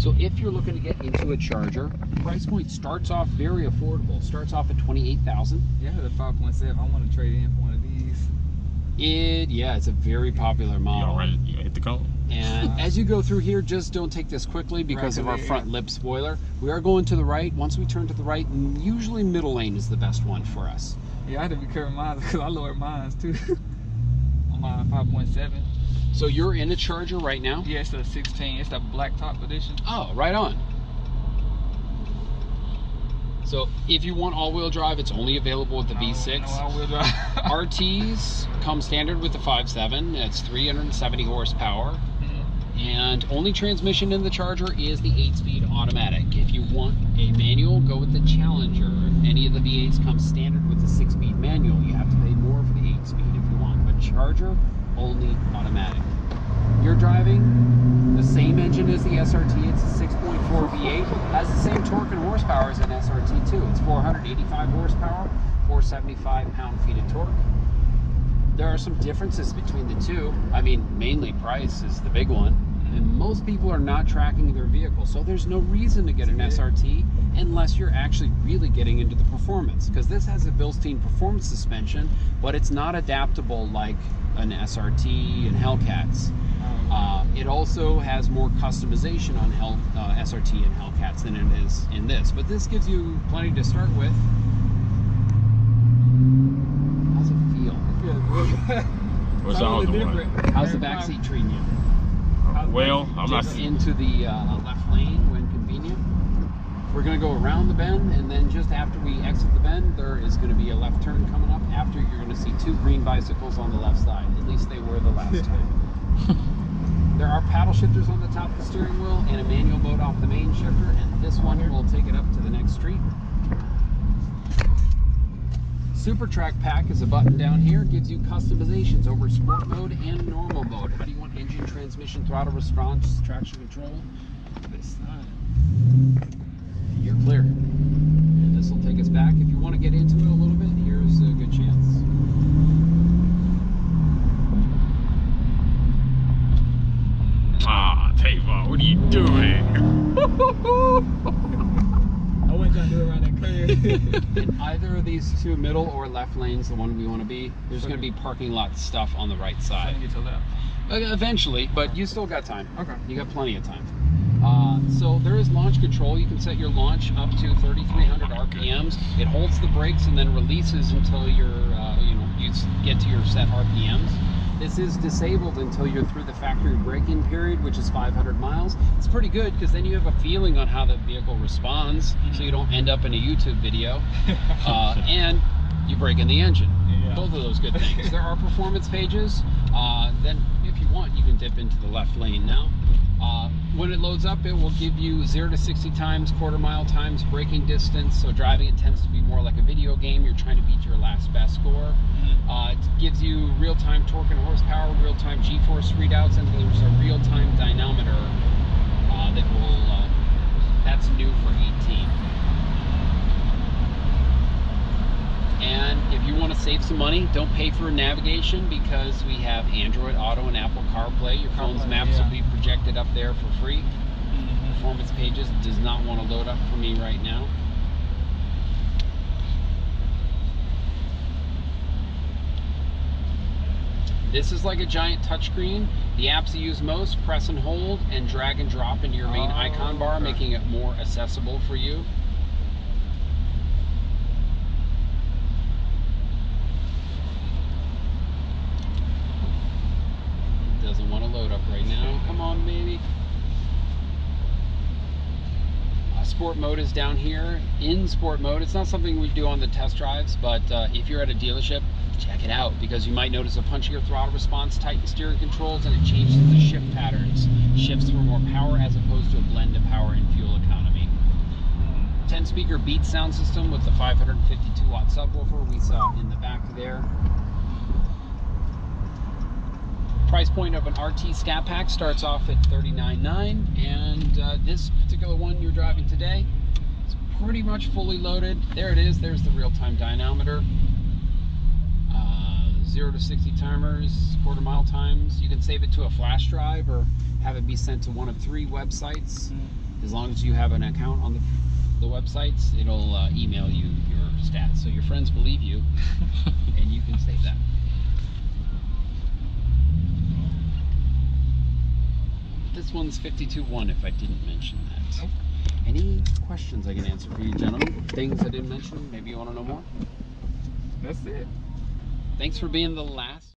So if you're looking to get into a Charger, price point starts off very affordable. Starts off at $28,000. Yeah, I had a 5.7. I want to trade in for one of these. Yeah, it's a very popular model. Y'all ready? You hit the code. And as you go through here, just don't take this quickly because of our front lip spoiler. We are going to the right. Once we turn to the right, usually middle lane is the best one for us. Yeah, I had to be careful mine because I lowered mine too on my 5.7. So you're in a Charger right now? Yeah, it's a 16. It's the black top edition. Oh, right on. So if you want all-wheel drive, it's only available with the V6. No all-wheel drive. RTs come standard with the 5.7. That's 370 horsepower. And only transmission in the Charger is the 8-speed automatic. If you want a manual, go with the Challenger. If any of the V8s come standard with the 6-speed manual, you have to pay more for the 8-speed if you want. But Charger, only automatic. You're driving the same engine as the SRT. It's a 6.4 V8. Has the same torque and horsepower as an SRT too. It's 485 horsepower, 475 pound-feet of torque. There are some differences between the two. I mean, mainly price is the big one. And most people are not tracking their vehicle, so there's no reason to get an SRT unless you're actually really getting into the performance. Because this has a Bilstein performance suspension, but it's not adaptable like an SRT and Hellcats. It also has more customization on SRT and Hellcats than it is in this. But this gives you plenty to start with. How's it feel? What's all the How's the backseat treating you? Well, I'm not into the left lane when convenient. We're going to go around the bend, and then just after we exit the bend, there is going to be a left turn coming up. After, you're going to see 2 green bicycles on the left side. At least they were the last time. There are paddle shifters on the top of the steering wheel and a manual mode off the main shifter, and this one will take it up to the next street. Super Track Pack is a button down here. Gives you customizations over sport mode and normal mode. How do you want engine, transmission, throttle response, traction control? This side. You're clear. And this will take us back. If you want to get into it a little bit, here's a good chance. Ah, Tavon, what are you doing? I wasn't trying to do it around that curve. In either of these 2 middle or left lanes, the one we want to be, there's going to be parking lot stuff on the right side. Get to left. Eventually, but you still got time. Okay. You got plenty of time. So there is launch control. You can set your launch up to 3,300 RPMs. It holds the brakes and then releases until you're, you get to your set RPMs. This is disabled until you're through the factory break-in period, which is 500 miles. It's pretty good because then you have a feeling on how the vehicle responds, so you don't end up in a YouTube video, and you break in the engine. Yeah. Both of those good things. There are performance pages. Then if you want, you can dip into the left lane now. When it loads up, it will give you 0 to 60 times, quarter-mile times, braking distance. So driving it tends to be more like a video game. You're trying to beat your last best score. It gives you real-time torque and horsepower, real-time G-force readouts, and there's a real-time dynamometer that will, that's new for 18. And if you want to save some money, don't pay for navigation because we have Android Auto and Apple CarPlay. Your phone's maps will be projected up there for free. Performance pages does not want to load up for me right now. This is like a giant touchscreen. The apps you use most, press and hold and drag and drop into your main icon bar, making it more accessible for you. It doesn't want to load up right now. Come on, baby. Sport mode is down here. In sport mode, it's not something we do on the test drives, but if you're at a dealership, check it out because you might notice a punchier throttle response, tighten steering controls, and it changes the shift patterns. Shifts for more power as opposed to a blend of power and fuel economy. 10-speaker Beats sound system with the 552-watt subwoofer we saw in the back there. Price point of an RT Scatpack starts off at $39,900, and this particular one you're driving today is pretty much fully loaded. There it is. There's the real-time dynamometer. 0 to 60 timers, quarter-mile times. You can save it to a flash drive or have it be sent to one of 3 websites. As long as you have an account on the websites, it'll email you your stats. So your friends believe you, and you can save that. This one's 52.1 if I didn't mention that. Nope. Any questions I can answer for you, gentlemen? Things I didn't mention? Maybe you want to know more? That's it. Thanks for being the last.